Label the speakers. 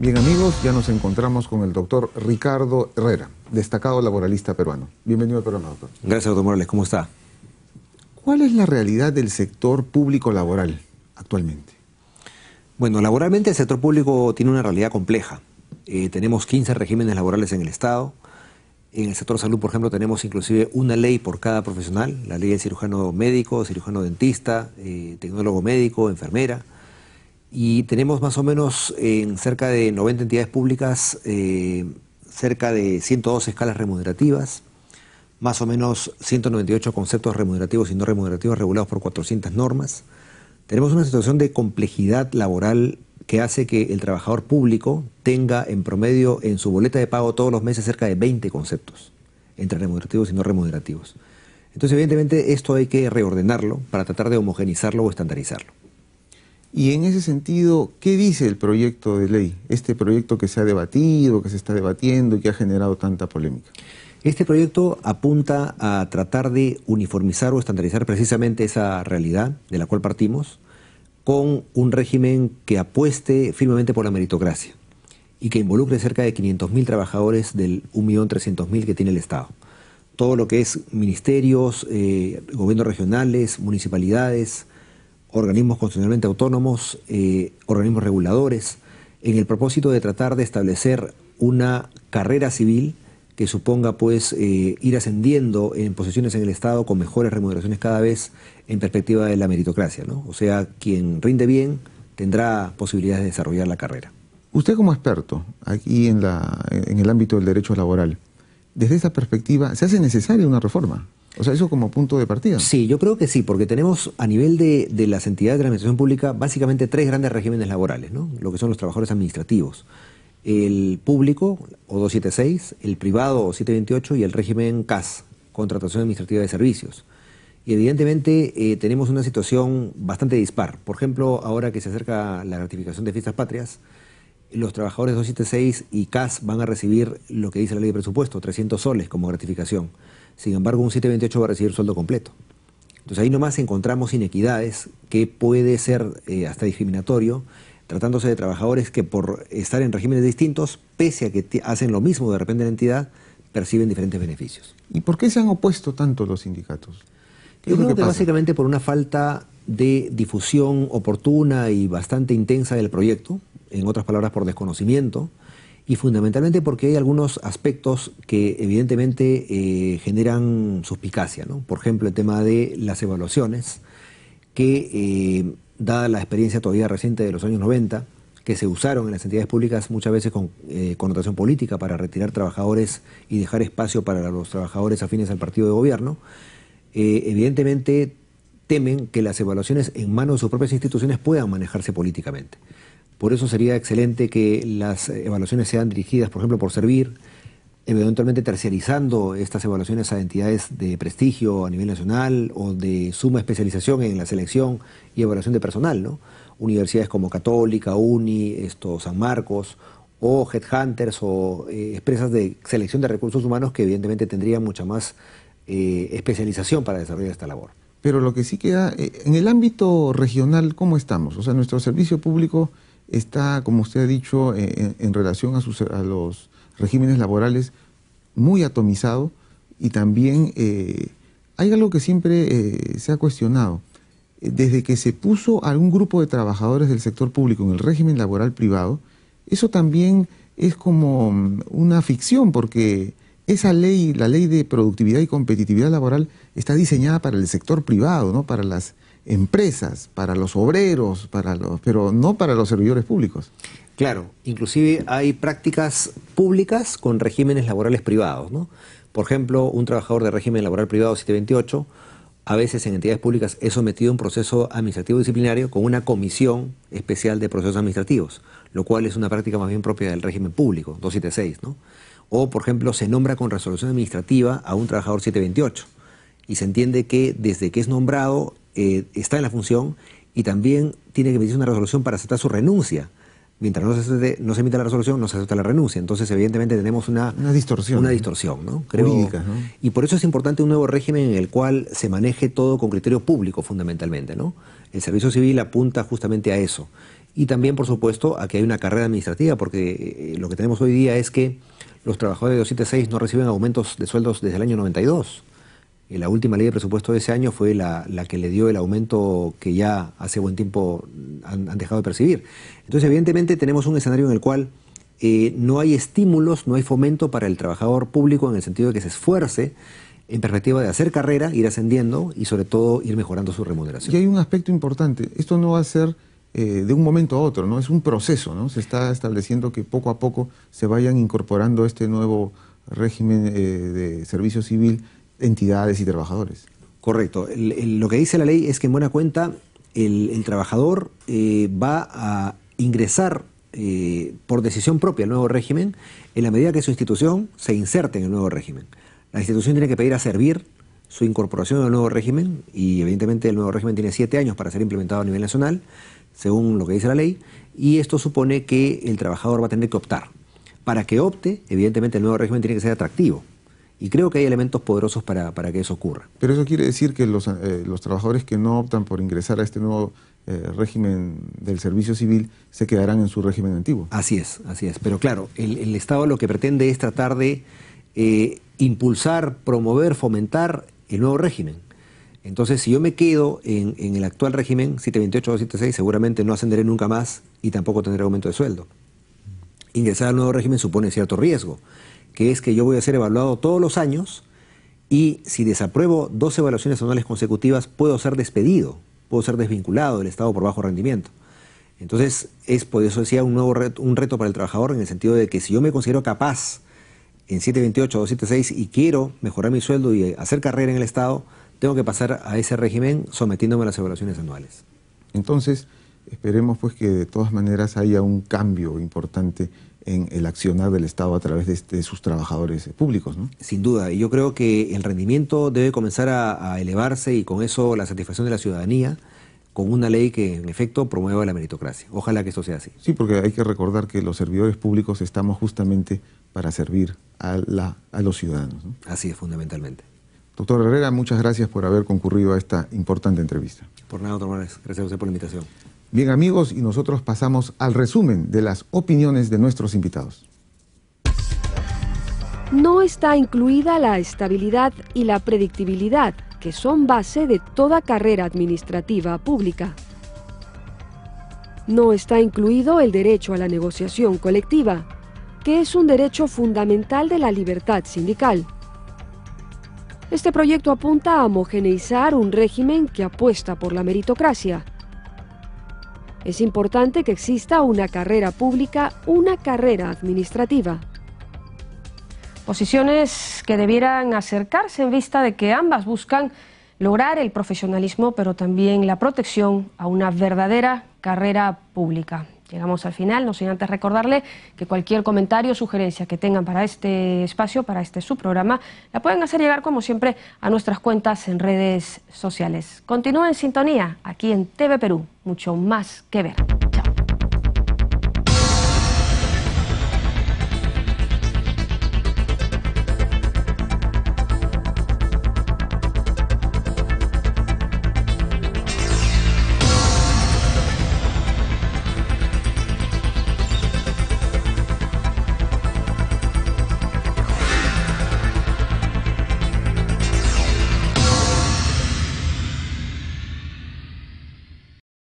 Speaker 1: Bien amigos, ya nos encontramos con el doctor Ricardo Herrera, destacado laboralista peruano. Bienvenido al programa, doctor.
Speaker 2: Gracias, doctor Morales. ¿Cómo está?
Speaker 1: ¿Cuál es la realidad del sector público laboral actualmente?
Speaker 2: Bueno, laboralmente el sector público tiene una realidad compleja. Tenemos 15 regímenes laborales en el Estado. En el sector salud, por ejemplo, tenemos inclusive una ley por cada profesional. La ley del cirujano médico, cirujano dentista, tecnólogo médico, enfermera. Y tenemos más o menos en cerca de 90 entidades públicas, cerca de 112 escalas remunerativas, más o menos 198 conceptos remunerativos y no remunerativos regulados por 400 normas. Tenemos una situación de complejidad laboral que hace que el trabajador público tenga en promedio en su boleta de pago todos los meses cerca de 20 conceptos, entre remunerativos y no remunerativos. Entonces, evidentemente, esto hay que reordenarlo para tratar de homogenizarlo o estandarizarlo.
Speaker 1: Y en ese sentido, ¿qué dice el proyecto de ley? Este proyecto que se ha debatido, que se está debatiendo y que ha generado tanta polémica.
Speaker 2: Este proyecto apunta a tratar de uniformizar o estandarizar precisamente esa realidad de la cual partimos con un régimen que apueste firmemente por la meritocracia y que involucre cerca de 500.000 trabajadores del 1.300.000 que tiene el Estado. Todo lo que es ministerios, gobiernos regionales, municipalidades, organismos constitucionalmente autónomos, organismos reguladores, en el propósito de tratar de establecer una carrera civil que suponga pues ir ascendiendo en posiciones en el Estado con mejores remuneraciones cada vez en perspectiva de la meritocracia, ¿no? O sea, quien rinde bien tendrá posibilidades de desarrollar la carrera.
Speaker 1: Usted como experto aquí en el ámbito del derecho laboral, desde esa perspectiva, ¿se hace necesaria una reforma? O sea, eso como punto de partida.
Speaker 2: Sí, yo creo que sí, porque tenemos a nivel de las entidades de la administración pública básicamente tres grandes regímenes laborales, ¿no? Lo que son los trabajadores administrativos. El público, o 276, el privado, o 728, y el régimen CAS, Contratación Administrativa de Servicios. Y evidentemente tenemos una situación bastante dispar. Por ejemplo, ahora que se acerca la gratificación de fiestas patrias, los trabajadores 276 y CAS van a recibir lo que dice la ley de presupuesto, 300 soles como gratificación. Sin embargo, un 728 va a recibir sueldo completo. Entonces ahí nomás encontramos inequidades que puede ser hasta discriminatorio, tratándose de trabajadores que por estar en regímenes distintos, pese a que hacen lo mismo de repente en la entidad, perciben diferentes beneficios.
Speaker 1: ¿Y por qué se han opuesto tanto los sindicatos?
Speaker 2: Yo creo que básicamente por una falta de difusión oportuna y bastante intensa del proyecto, en otras palabras por desconocimiento, y fundamentalmente porque hay algunos aspectos que evidentemente generan suspicacia, ¿no? Por ejemplo, el tema de las evaluaciones, que dada la experiencia todavía reciente de los años 90, que se usaron en las entidades públicas muchas veces con connotación política para retirar trabajadores y dejar espacio para los trabajadores afines al partido de gobierno, evidentemente temen que las evaluaciones en manos de sus propias instituciones puedan manejarse políticamente. Por eso sería excelente que las evaluaciones sean dirigidas, por ejemplo, por Servir, eventualmente terciarizando estas evaluaciones a entidades de prestigio a nivel nacional o de suma especialización en la selección y evaluación de personal, ¿no? Universidades como Católica, UNI, San Marcos, o Headhunters o empresas de selección de recursos humanos que evidentemente tendrían mucha más especialización para desarrollar esta labor.
Speaker 1: Pero lo que sí queda, en el ámbito regional, ¿cómo estamos? O sea, nuestro servicio público está, como usted ha dicho, en relación a los regímenes laborales muy atomizado, y también hay algo que siempre se ha cuestionado. Desde que se puso algún grupo de trabajadores del sector público en el régimen laboral privado, eso también es como una ficción, porque esa ley, la ley de productividad y competitividad laboral, está diseñada para el sector privado, ¿no? Para las empresas, para los obreros, pero no para los servidores públicos.
Speaker 2: Claro, inclusive hay prácticas públicas con regímenes laborales privados, ¿no? Por ejemplo, un trabajador de régimen laboral privado 728, a veces en entidades públicas es sometido a un proceso administrativo disciplinario con una comisión especial de procesos administrativos, lo cual es una práctica más bien propia del régimen público, 276, ¿no? O, por ejemplo, se nombra con resolución administrativa a un trabajador 728 y se entiende que desde que es nombrado está en la función y también tiene que emitir una resolución para aceptar su renuncia. Mientras no se emita la resolución, no se acepta la renuncia. Entonces, evidentemente, tenemos una distorsión. Una distorsión, ¿no?
Speaker 1: Jurídica, ¿no?
Speaker 2: Y por eso es importante un nuevo régimen en el cual se maneje todo con criterio público, fundamentalmente, ¿no? El servicio civil apunta justamente a eso. Y también, por supuesto, a que hay una carrera administrativa, porque lo que tenemos hoy día es que los trabajadores de 276 no reciben aumentos de sueldos desde el año 92. La última ley de presupuesto de ese año fue la que le dio el aumento que ya hace buen tiempo han dejado de percibir. Entonces, evidentemente, tenemos un escenario en el cual no hay estímulos, no hay fomento para el trabajador público en el sentido de que se esfuerce en perspectiva de hacer carrera, ir ascendiendo y sobre todo ir mejorando su remuneración.
Speaker 1: Y hay un aspecto importante, esto no va a ser de un momento a otro, ¿no? Es un proceso, ¿no? Se está estableciendo que poco a poco se vayan incorporando este nuevo régimen de servicio civil, entidades y trabajadores.
Speaker 2: Correcto. Lo que dice la ley es que en buena cuenta el trabajador va a ingresar por decisión propia al nuevo régimen en la medida que su institución se inserte en el nuevo régimen. La institución tiene que pedir a servir su incorporación al nuevo régimen y evidentemente el nuevo régimen tiene 7 años para ser implementado a nivel nacional, según lo que dice la ley, y esto supone que el trabajador va a tener que optar. Para que opte, evidentemente el nuevo régimen tiene que ser atractivo. Y creo que hay elementos poderosos para que eso ocurra.
Speaker 1: Pero eso quiere decir que los trabajadores que no optan por ingresar a este nuevo régimen del servicio civil se quedarán en su régimen antiguo.
Speaker 2: Así es, así es. Pero claro, el Estado lo que pretende es tratar de impulsar, promover, fomentar el nuevo régimen. Entonces, si yo me quedo en el actual régimen, 728 o 776, seguramente no ascenderé nunca más y tampoco tendré aumento de sueldo. Ingresar al nuevo régimen supone cierto riesgo, que es que yo voy a ser evaluado todos los años y si desapruebo 2 evaluaciones anuales consecutivas, puedo ser despedido, puedo ser desvinculado del Estado por bajo rendimiento. Entonces, es por eso decía un reto para el trabajador en el sentido de que si yo me considero capaz en 728 o 276 y quiero mejorar mi sueldo y hacer carrera en el Estado, tengo que pasar a ese régimen sometiéndome a las evaluaciones anuales.
Speaker 1: Entonces, esperemos pues que de todas maneras haya un cambio importante en el accionar del Estado a través de sus trabajadores públicos, ¿no?
Speaker 2: Sin duda, y yo creo que el rendimiento debe comenzar a elevarse y con eso la satisfacción de la ciudadanía con una ley que en efecto promueva la meritocracia. Ojalá que esto sea así.
Speaker 1: Sí, porque hay que recordar que los servidores públicos estamos justamente para servir a los ciudadanos, ¿no?
Speaker 2: Así es, fundamentalmente.
Speaker 1: Doctor Herrera, muchas gracias por haber concurrido a esta importante entrevista.
Speaker 2: Por nada, doctor Morales. Gracias a usted por la invitación.
Speaker 1: Bien, amigos, y nosotros pasamos al resumen de las opiniones de nuestros invitados.
Speaker 3: No está incluida la estabilidad y la predictibilidad, que son base de toda carrera administrativa pública. No está incluido el derecho a la negociación colectiva, que es un derecho fundamental de la libertad sindical. Este proyecto apunta a homogeneizar un régimen que apuesta por la meritocracia. Es importante que exista una carrera pública, una carrera administrativa. Posiciones que debieran acercarse en vista de que ambas buscan lograr el profesionalismo, pero también la protección a una verdadera carrera pública. Llegamos al final, no sin antes recordarle que cualquier comentario o sugerencia que tengan para este espacio, para este subprograma, la pueden hacer llegar como siempre a nuestras cuentas en redes sociales. Continúen en sintonía aquí en TV Perú, mucho más que ver.